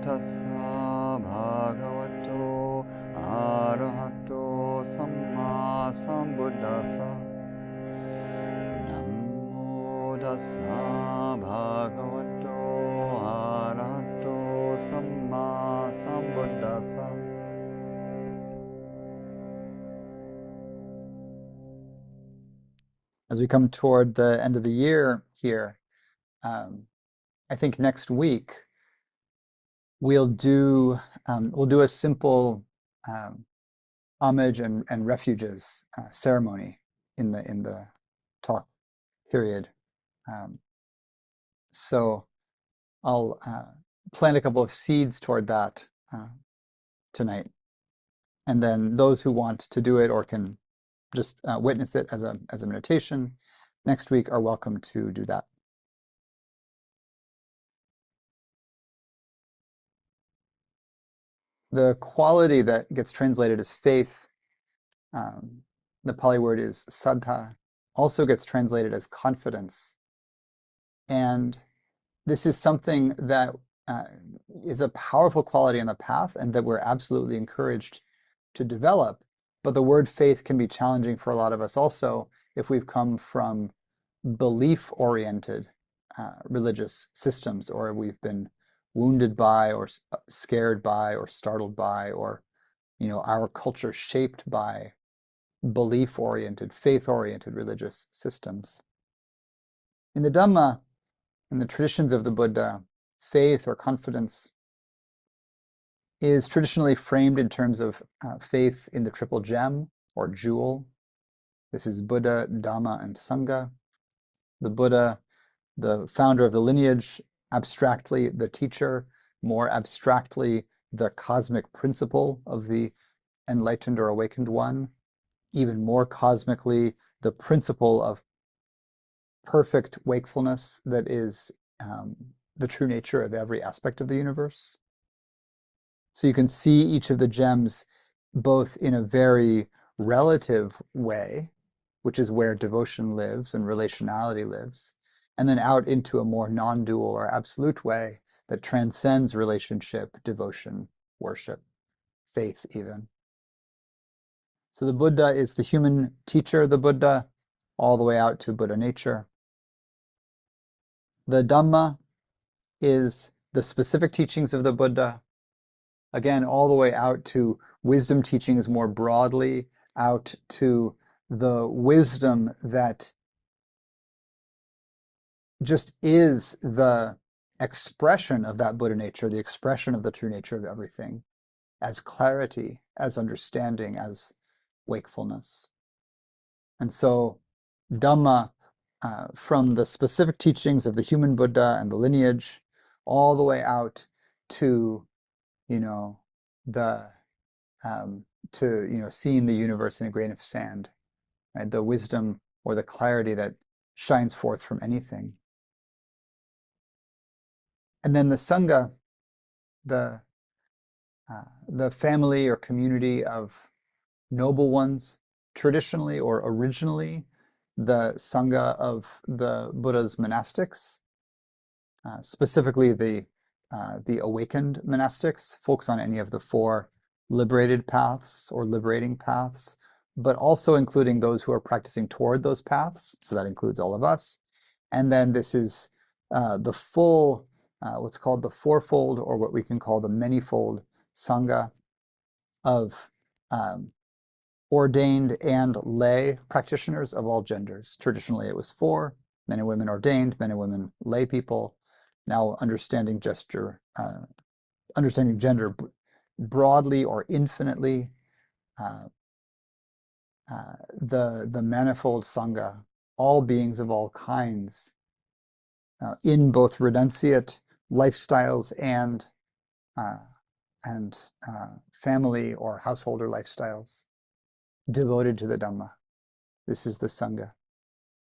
tassa bhagavato arahato samma sambuddhassa. Namo tassa bhagavato arahato samma sambuddhassa. As we come toward the end of the year here, I think next week we'll do a simple homage and refuges ceremony in the talk period. So I'll plant a couple of seeds toward that tonight, and then those who want to do it or can just witness it as a meditation next week are welcome to do that. The quality that gets translated as faith, the Pali word is saddha, also gets translated as confidence. And this is something that is a powerful quality on the path and that we're absolutely encouraged to develop. But the word faith can be challenging for a lot of us also if we've come from belief-oriented religious systems, or we've been wounded by or scared by or startled by, or our culture shaped by belief-oriented, faith-oriented religious systems. In the Dhamma, in the traditions of the Buddha, faith or confidence is traditionally framed in terms of faith in the triple gem or jewel. This is Buddha, Dhamma, and Sangha. The Buddha, the founder of the lineage, abstractly the teacher, more abstractly the cosmic principle of the enlightened or awakened one, even more cosmically the principle of perfect wakefulness that is the true nature of every aspect of the universe. So you can see each of the gems both in a very relative way, which is where devotion lives and relationality lives, and then out into a more non-dual or absolute way that transcends relationship, devotion, worship, faith even. So the Buddha is the human teacher, the Buddha, all the way out to Buddha nature. The Dhamma is the specific teachings of the Buddha, again, all the way out to wisdom teachings more broadly, out to the wisdom that just is the expression of that Buddha nature, the expression of the true nature of everything, as clarity, as understanding, as wakefulness. And so Dhamma, from the specific teachings of the human Buddha and the lineage, all the way out to, seeing the universe in a grain of sand, right? The wisdom or the clarity that shines forth from anything. And then the Sangha, the family or community of noble ones, traditionally or originally the Sangha of the Buddha's monastics, specifically the awakened monastics, folks on any of the four liberated paths or liberating paths, but also including those who are practicing toward those paths. So that includes all of us. And then this is the full, what's called the fourfold, or what we can call the manyfold Sangha of ordained and lay practitioners of all genders. Traditionally, it was 4, men and women ordained, men and women lay people. Now understanding gender broadly or infinitely, the manifold Sangha, all beings of all kinds, in both renunciate lifestyles and family or householder lifestyles, devoted to the Dhamma. This is the Sangha.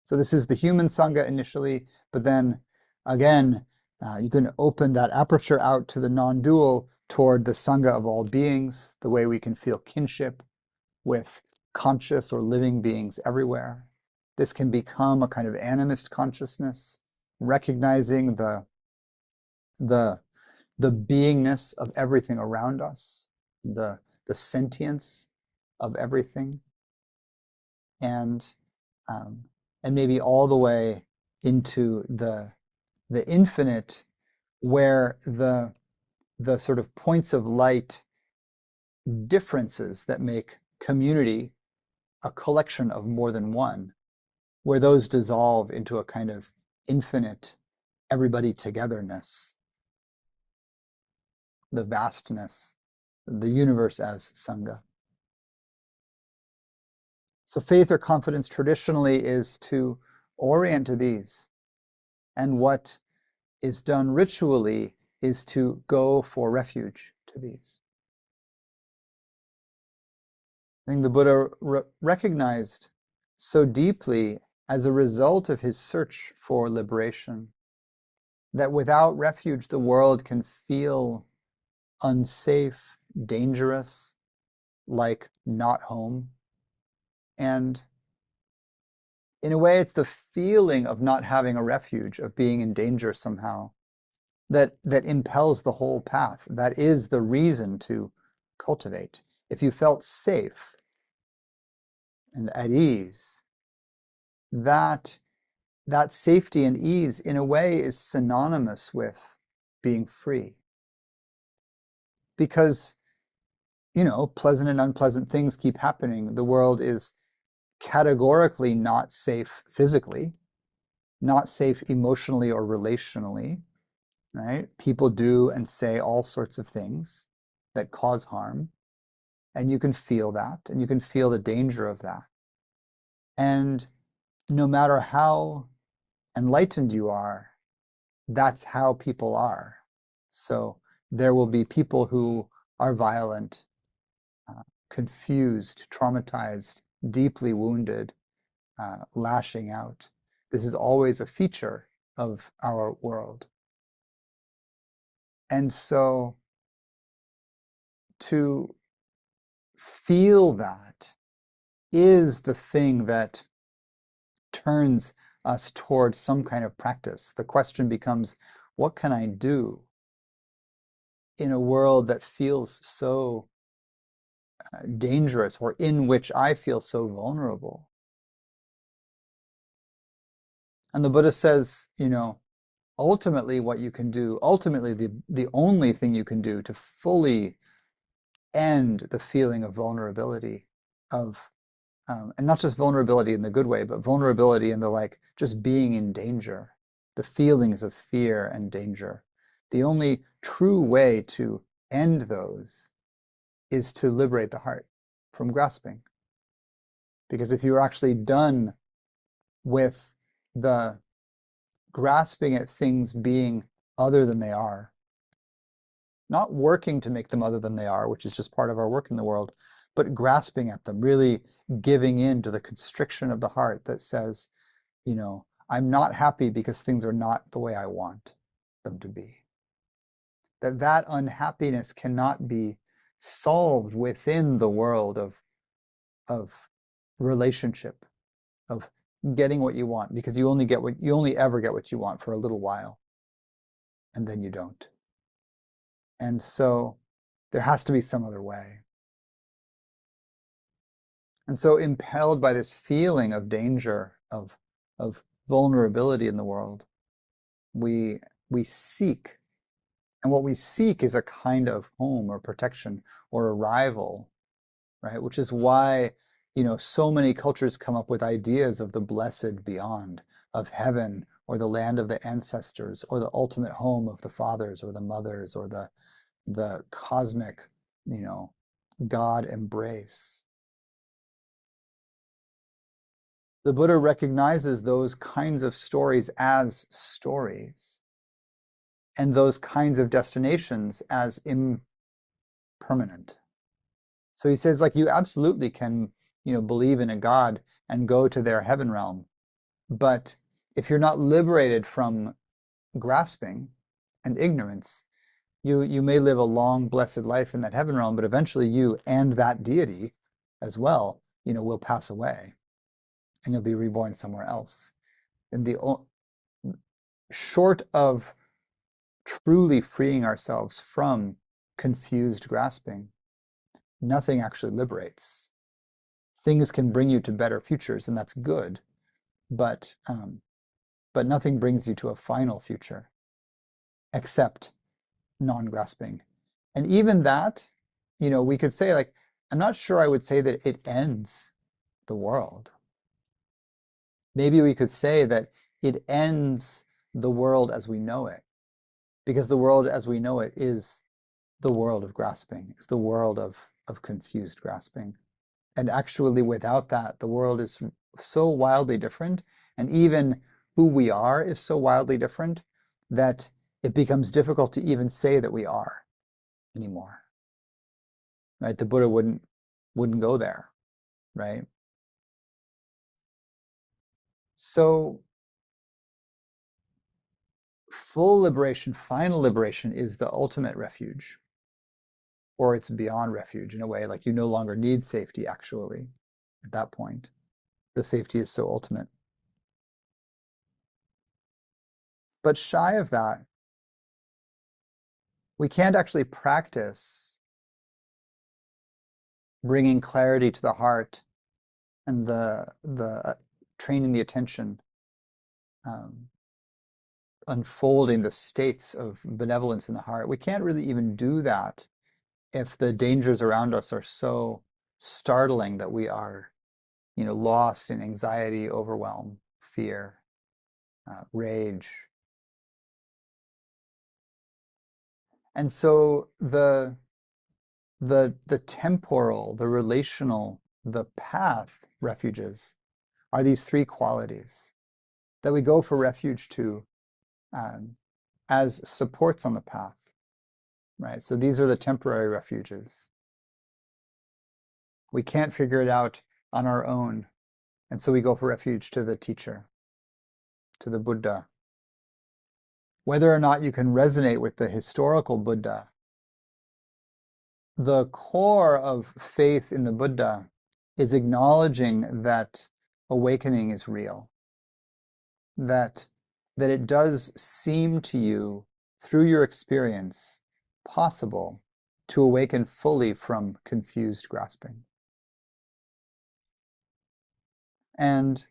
So this is the human Sangha initially, but then again, you can open that aperture out to the non-dual toward the Sangha of all beings, the way we can feel kinship with conscious or living beings everywhere. This can become a kind of animist consciousness, recognizing the the beingness of everything around us, the sentience of everything, and maybe all the way into the infinite, where the sort of points of light differences that make community a collection of more than one, where those dissolve into a kind of infinite everybody togetherness, the vastness, the universe as Sangha. So faith or confidence traditionally is to orient to these. And what is done ritually is to go for refuge to these. I think the Buddha recognized so deeply as a result of his search for liberation that without refuge, the world can feel unsafe, dangerous, like not home. And in a way, it's the feeling of not having a refuge, of being in danger somehow, that impels the whole path. That is the reason to cultivate. If you felt safe and at ease, that safety and ease, in a way, is synonymous with being free. Because, pleasant and unpleasant things keep happening. The world is categorically not safe physically, not safe emotionally or relationally, right? People do and say all sorts of things that cause harm, and you can feel that, and you can feel the danger of that. And no matter how enlightened you are, that's how people are. So there will be people who are violent, confused, traumatized, deeply wounded, lashing out. This is always a feature of our world. And so to feel that is the thing that turns us towards some kind of practice. The question becomes, what can I do in a world that feels so dangerous, or in which I feel so vulnerable? And the Buddha says, ultimately what you can do, ultimately the only thing you can do to fully end the feeling of vulnerability, of and not just vulnerability in the good way, but vulnerability in the just being in danger, the feelings of fear and danger. The only true way to end those is to liberate the heart from grasping. Because if you're actually done with the grasping at things being other than they are, not working to make them other than they are, which is just part of our work in the world, but grasping at them, really giving in to the constriction of the heart that says, I'm not happy because things are not the way I want them to be. That unhappiness cannot be solved within the world of relationship, of getting what you want, because you only ever get what you want for a little while, and then you don't. And so there has to be some other way. And so impelled by this feeling of danger, of vulnerability in the world, we seek. And what we seek is a kind of home or protection or arrival, right? Which is why, so many cultures come up with ideas of the blessed beyond, of heaven, or the land of the ancestors, or the ultimate home of the fathers or the mothers, or the cosmic, God embrace. The Buddha recognizes those kinds of stories as stories, and those kinds of destinations as impermanent. So he says, you absolutely can, believe in a God and go to their heaven realm. But if you're not liberated from grasping and ignorance, you may live a long, blessed life in that heaven realm, but eventually you and that deity as well, will pass away, and you'll be reborn somewhere else. And short of truly freeing ourselves from confused grasping, nothing actually liberates. Things can bring you to better futures, and that's good, but nothing brings you to a final future except non-grasping. And even that, we could say, like, I'm not sure I would say that it ends the world. Maybe we could say that it ends the world as we know it, because the world as we know it is the world of grasping, is the world of confused grasping. And actually, without that, the world is so wildly different, and even who we are is so wildly different that it becomes difficult to even say that we are anymore. Right? The Buddha wouldn't go there, right? So full liberation, final liberation is the ultimate refuge, or it's beyond refuge in a way, like you no longer need safety actually at that point. The safety is so ultimate. But shy of that, we can't actually practice bringing clarity to the heart and the training the attention, um, unfolding the states of benevolence in the heart. We can't really even do that if the dangers around us are so startling that we are, lost in anxiety, overwhelm, fear, rage. And so the temporal, the relational, the path refuges are these three qualities that we go for refuge to, um, as supports on the path, right? So these are the temporary refuges. We can't figure it out on our own, and so we go for refuge to the teacher, to the Buddha. Whether or not you can resonate with the historical Buddha, the core of faith in the Buddha is acknowledging that awakening is real, that it does seem to you through your experience possible to awaken fully from confused grasping. And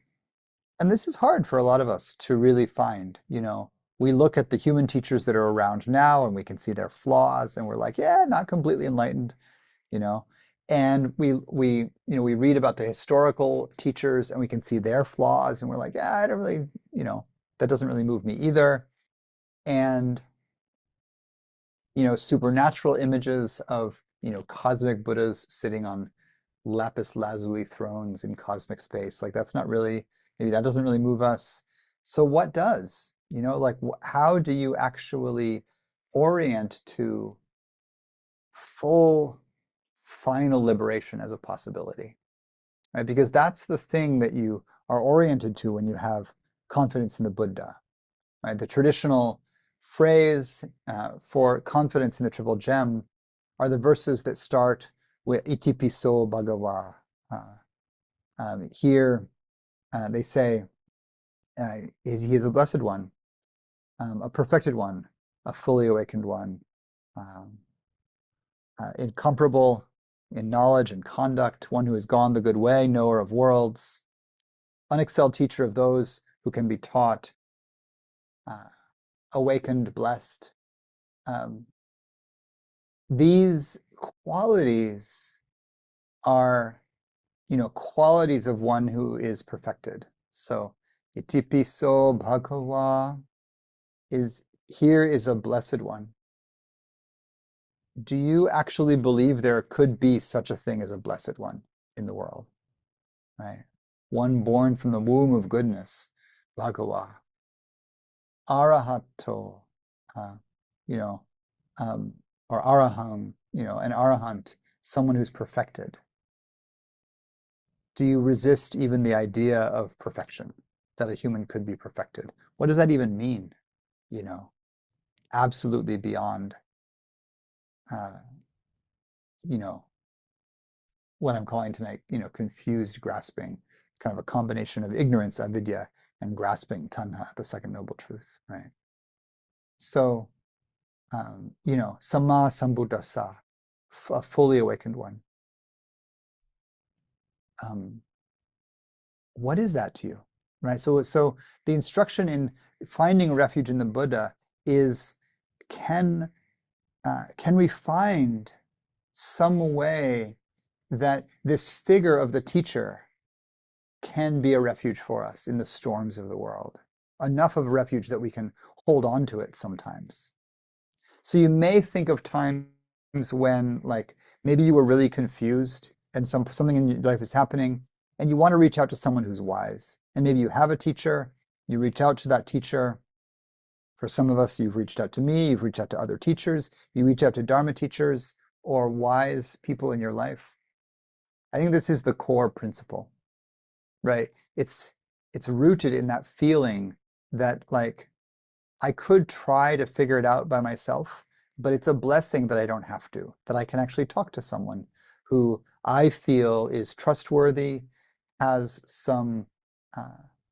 this is hard for a lot of us to really find. We look at the human teachers that are around now and we can see their flaws and we're like, yeah, not completely enlightened, you know. And we read about the historical teachers and we can see their flaws and we're like, yeah, I don't really, that doesn't really move me either. And supernatural images of, cosmic Buddhas sitting on lapis lazuli thrones in cosmic space. Like that's not really, maybe that doesn't really move us. So what does? Like how do you actually orient to full final liberation as a possibility, right? Because that's the thing that you are oriented to when you have confidence in the Buddha, right? The traditional phrase for confidence in the Triple Gem are the verses that start with Itipiso Bhagava. Here they say he is a blessed one, a perfected one, a fully awakened one, um, incomparable in knowledge and conduct, one who has gone the good way, knower of worlds, unexcelled teacher of those who can be taught, uh, awakened, blessed. Um, these qualities are, qualities of one who is perfected. So, itipiso bhagava here is a blessed one. Do you actually believe there could be such a thing as a blessed one in the world? Right? One born from the womb of goodness, bhagava, arahato, uh, you know, or araham, an arahant, someone who's perfected. Do you resist even the idea of perfection, that a human could be perfected? What does that even mean? Absolutely beyond, uh, you know, what I'm calling tonight, confused grasping, kind of a combination of ignorance, avidya, and grasping, tanha, the second noble truth, right? So Sama Sambuddhasa, a fully awakened one. Um, what is that to you? Right? So the instruction in finding refuge in the Buddha is can can we find some way that this figure of the teacher can be a refuge for us in the storms of the world? Enough of a refuge that we can hold on to it sometimes. So you may think of times when, like, maybe you were really confused and something in your life is happening, and you want to reach out to someone who's wise. And maybe you have a teacher, you reach out to that teacher. For some of us, you've reached out to me, you've reached out to other teachers, you reach out to Dharma teachers or wise people in your life. I think this is the core principle, right? It's rooted in that feeling that, like, I could try to figure it out by myself, but it's a blessing that I don't have to, that I can actually talk to someone who I feel is trustworthy, has uh,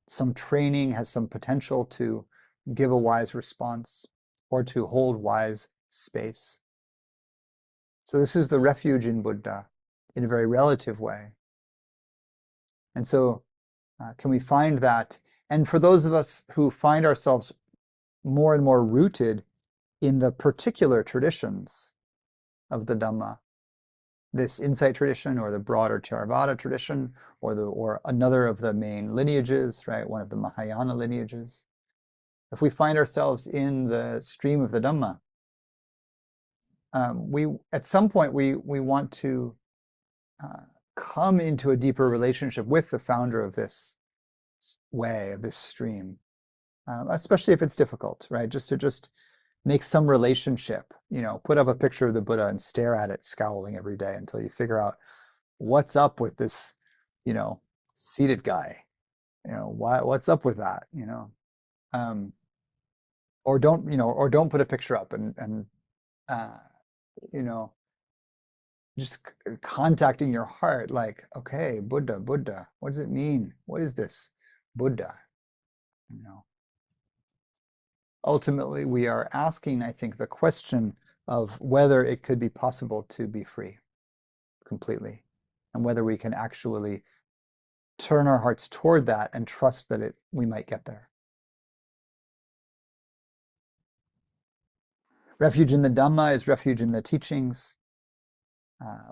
some training, has some potential to give a wise response or to hold wise space. So this is the refuge in Buddha in a very relative way. And so can we find that? And for those of us who find ourselves more and more rooted in the particular traditions of the Dhamma, this insight tradition or the broader Theravada tradition or another of the main lineages, right? One of the Mahayana lineages. If we find ourselves in the stream of the Dhamma, we at some point we want to uh, come into a deeper relationship with the founder of this way, of this stream, especially if it's difficult, right? Just make some relationship, put up a picture of the Buddha and stare at it scowling every day until you figure out what's up with this, you know, seated guy. What's up with that, um, or don't put a picture up and uh, you know, just contacting your heart, like, okay, Buddha, Buddha, what does it mean? What is this Buddha? You know, ultimately, we are asking, I think, the question of whether it could be possible to be free completely, and whether we can actually turn our hearts toward that and trust that we might get there. Refuge in the Dhamma is refuge in the teachings.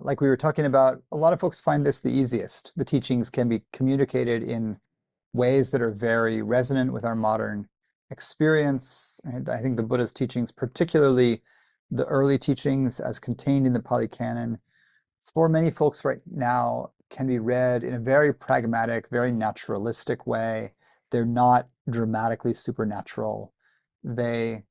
Like we were talking about, a lot of folks find this the easiest. The teachings can be communicated in ways that are very resonant with our modern experience. And I think the Buddha's teachings, particularly the early teachings as contained in the Pali Canon, for many folks right now can be read in a very pragmatic, very naturalistic way. They're not dramatically supernatural. They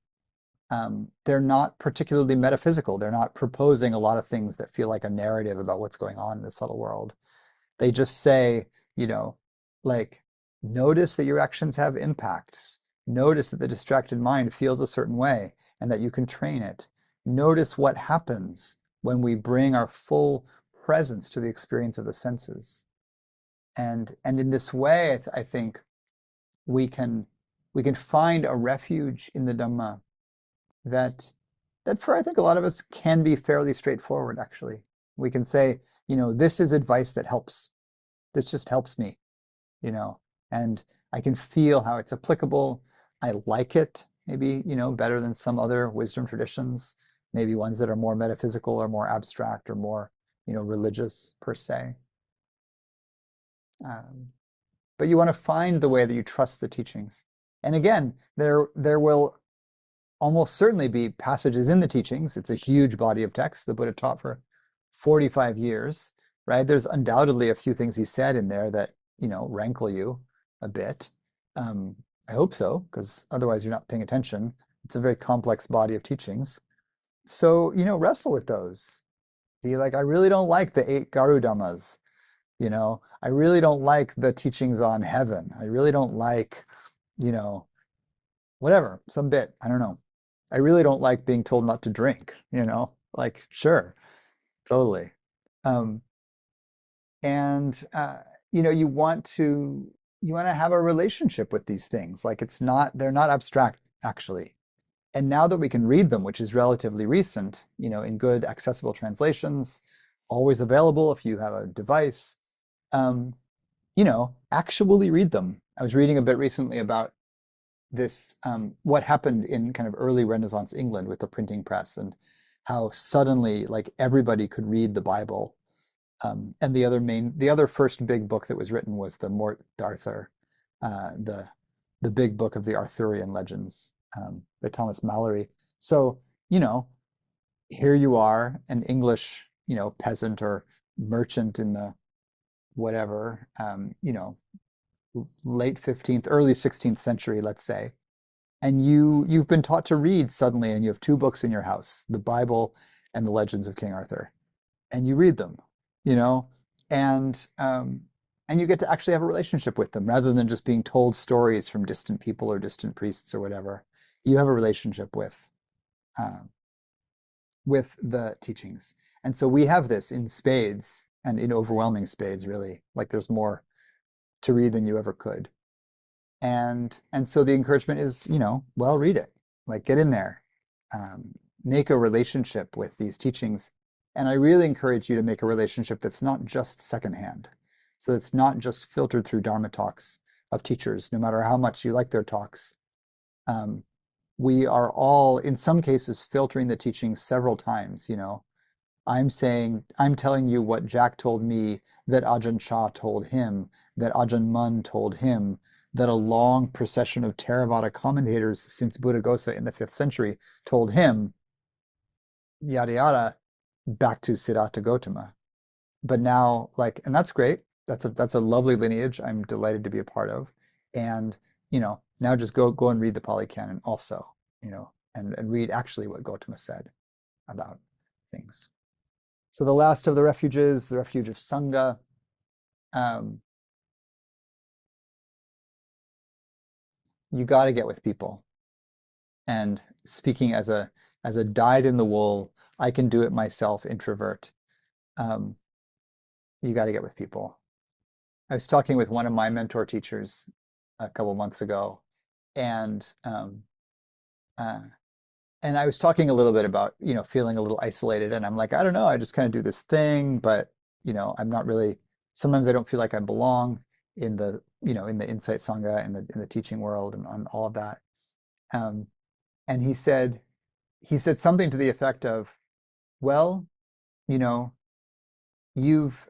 they're not particularly metaphysical. They're not proposing a lot of things that feel like a narrative about what's going on in the subtle world. They just say, you know, like, notice that your actions have impacts. Notice that the distracted mind feels a certain way and that you can train it. Notice what happens when we bring our full presence to the experience of the senses. And in this way, I think we can we can find a refuge in the Dhamma that for I think a lot of us can be fairly straightforward, actually. We can say, this is advice that helps. This just helps me, you know, and I can feel how it's applicable. I like it, maybe, better than some other wisdom traditions, maybe ones that are more metaphysical or more abstract or more, religious per se. Um, but you want to find the way that you trust the teachings. And again, there will almost certainly be passages in the teachings. It's a huge body of text the Buddha taught for 45 years, right? There's undoubtedly a few things he said in there that, rankle you a bit. I hope so, because otherwise you're not paying attention. It's a very complex body of teachings. So, wrestle with those. Be like, I really don't like the 8 Garudhammas. I really don't like the teachings on heaven. I really don't like, you know, whatever, some bit. I don't know. I really don't like being told not to drink, like, sure, totally. Um, and you want to have a relationship with these things. Like, they're not abstract, actually. And now that we can read them, which is relatively recent, in good accessible translations, always available if you have a device, um, actually read them. I was reading a bit recently about this, what happened in kind of early Renaissance England with the printing press and how suddenly like everybody could read the Bible. And the other first big book that was written was the Mort d'Arthur, the big book of the Arthurian legends, by Thomas Malory. So, you know, here you are, an English, peasant or merchant in the whatever, late 15th, early 16th century, let's say, and you've been taught to read suddenly, and you have two books in your house, the Bible and the Legends of King Arthur, and you read them, you know, and um, and you get to actually have a relationship with them rather than just being told stories from distant people or distant priests or whatever. You have a relationship uh, with the teachings, and so we have this in spades and in overwhelming spades, really. Like there's more to read than you ever could. And so the encouragement is, well, read it, like get in there, make a relationship with these teachings. And I really encourage you to make a relationship that's not just secondhand. So it's not just filtered through Dharma talks of teachers, no matter how much you like their talks. Um, we are all, in some cases, filtering the teachings several times. I'm telling you what Jack told me, that Ajahn Chah told him, that Ajahn Mun told him, that a long procession of Theravada commentators since Buddhaghosa in the 5th century told him, yada yada, back to Siddhartha Gautama. But now, like, and that's great. That's a lovely lineage I'm delighted to be a part of. And, now just go and read the Pali Canon also, and read actually what Gautama said about things. So the last of the refuges, the refuge of Sangha. Um, you got to get with people. And speaking as a dyed-in-the-wool, I can do it myself introvert, um, you got to get with people. I was talking with one of my mentor teachers a couple months ago, and uh, and I was talking a little bit about, feeling a little isolated, and I'm like, I don't know, I just kind of do this thing, but I'm not really. Sometimes I don't feel like I belong in the Insight Sangha and in the teaching world and on all of that. Um, and he said something to the effect of, well, you know, you've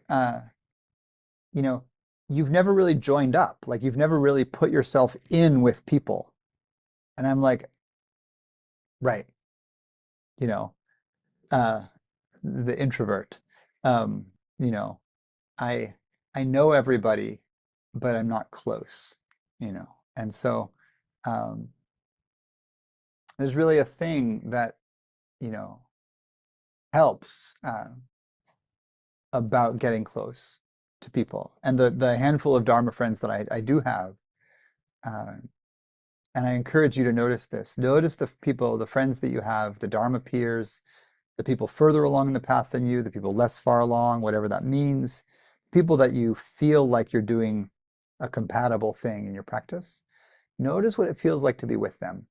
you know, you've never really joined up, like you've never really put yourself in with people. And I'm like, right, you know, uh, the introvert. Um, you know, I I know everybody, but I'm not close. And so um, there's really a thing that, you know, helps about getting close to people. And the handful of Dharma friends that I do have, uh, and I encourage you to notice this. Notice the people, the friends that you have, the Dharma peers, the people further along the path than you, the people less far along, whatever that means, people that you feel like you're doing a compatible thing in your practice. Notice what it feels like to be with them.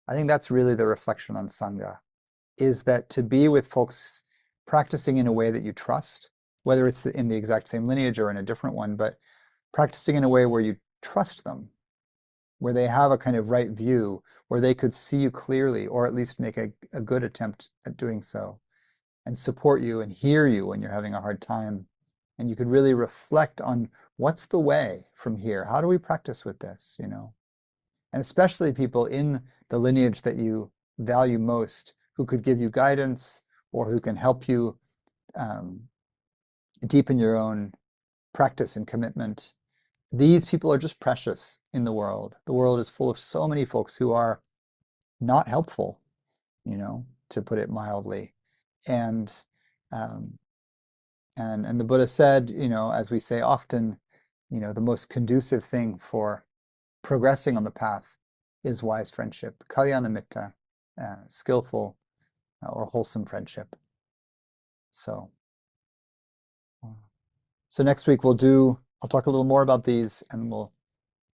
I think that's really the reflection on Sangha, is that to be with folks practicing in a way that you trust, whether it's in the exact same lineage or in a different one, but practicing in a way where you trust them, where they have a kind of right view, where they could see you clearly, or at least make a good attempt at doing so, and support you and hear you when you're having a hard time. And you could really reflect on what's the way from here? How do we practice with this? And especially people in the lineage that you value most, who could give you guidance or who can help you um, deepen your own practice and commitment. These people are just precious in the world. The world is full of so many folks who are not helpful, to put it mildly. And um, and the Buddha said, as we say often, the most conducive thing for progressing on the path is wise friendship, kalyanamitta, skillful or wholesome friendship. So, so next week I'll talk a little more about these, and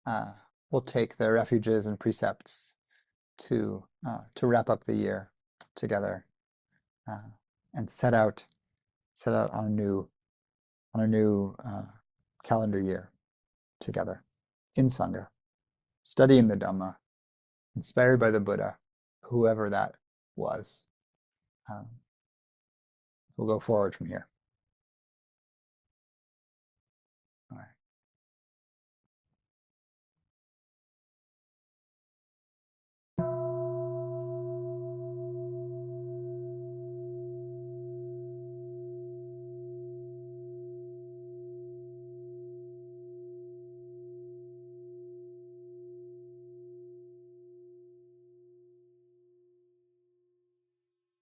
uh, we'll take the refuges and precepts to wrap up the year together and set out on a new calendar year together in Sangha, studying the Dhamma, inspired by the Buddha, whoever that was. We'll go forward from here.